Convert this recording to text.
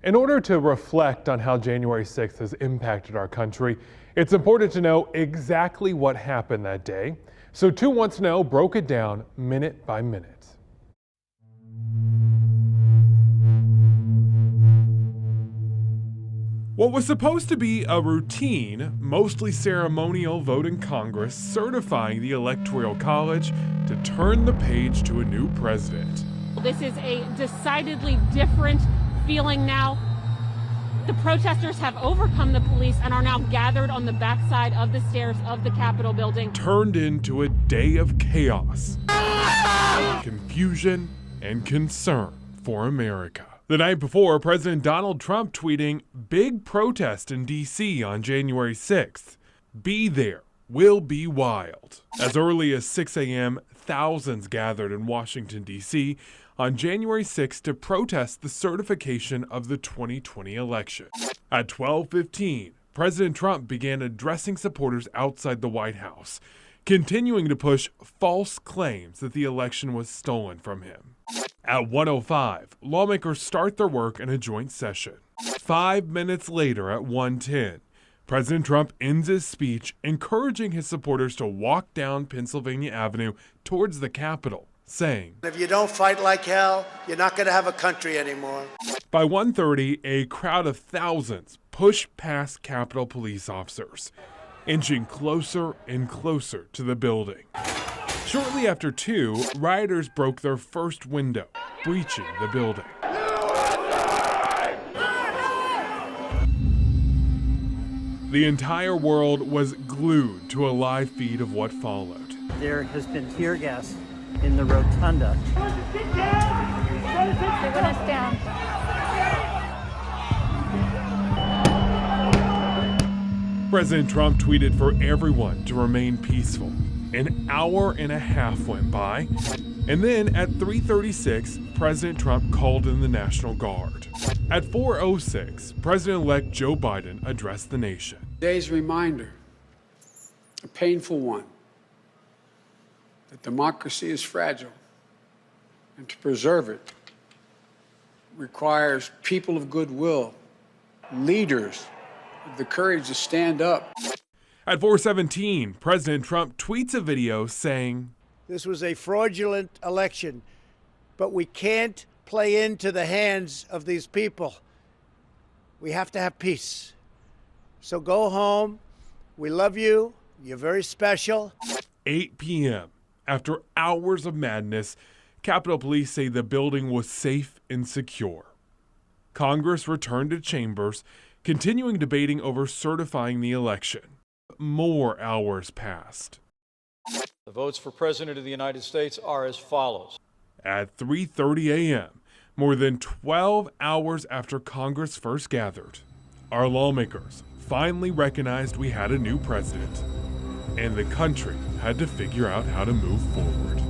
In order to reflect on how January 6th has impacted our country, it's important to know exactly what happened that day. So 2 Wants to Know broke it down minute by minute. What was supposed to be a routine, mostly ceremonial vote in Congress certifying the Electoral College to turn the page to a new president. This is a decidedly different feeling now. The protesters have overcome the police and are now gathered on the backside of the stairs of the Capitol building. Turned into a day of chaos, confusion, and concern for America. The night before, President Donald Trump tweeting, "Big protest in D.C. on January 6th. Be there. Will be wild." As early as 6 a.m., thousands gathered in Washington, D.C. on January 6th to protest the certification of the 2020 election. At 12:15, President Trump began addressing supporters outside the White House, continuing to push false claims that the election was stolen from him. At 1:05, lawmakers start their work in a joint session. 5 minutes later, at 1:10, President Trump ends his speech, encouraging his supporters to walk down Pennsylvania Avenue towards the Capitol, saying, "If you don't fight like hell, you're not going to have a country anymore." By 1:30, a crowd of thousands pushed past Capitol police officers, inching closer and closer to the building. Shortly after 2, rioters broke their first window, breaching the building. The entire world was glued to a live feed of what followed. There has been tear gas in the rotunda. They're putting us down. President Trump tweeted for everyone to remain peaceful. An hour and a half went by, and then at 3:36, President Trump called in the National Guard. At 4:06, President-elect Joe Biden addressed the nation. Today's reminder, a painful one, that democracy is fragile, and to preserve it requires people of goodwill, leaders with the courage to stand up. At 4:17, President Trump tweets a video saying, This was a fraudulent election, but we can't play into the hands of these people. We have to have peace. So go home. We love you. You're very special. 8 p.m. After hours of madness, Capitol Police say the building was safe and secure. Congress returned to chambers, continuing debating over certifying the election. More hours passed. The votes for President of the United States are as follows. At 3:30 a.m., more than 12 hours after Congress first gathered, our lawmakers finally recognized we had a new president, and the country had to figure out how to move forward.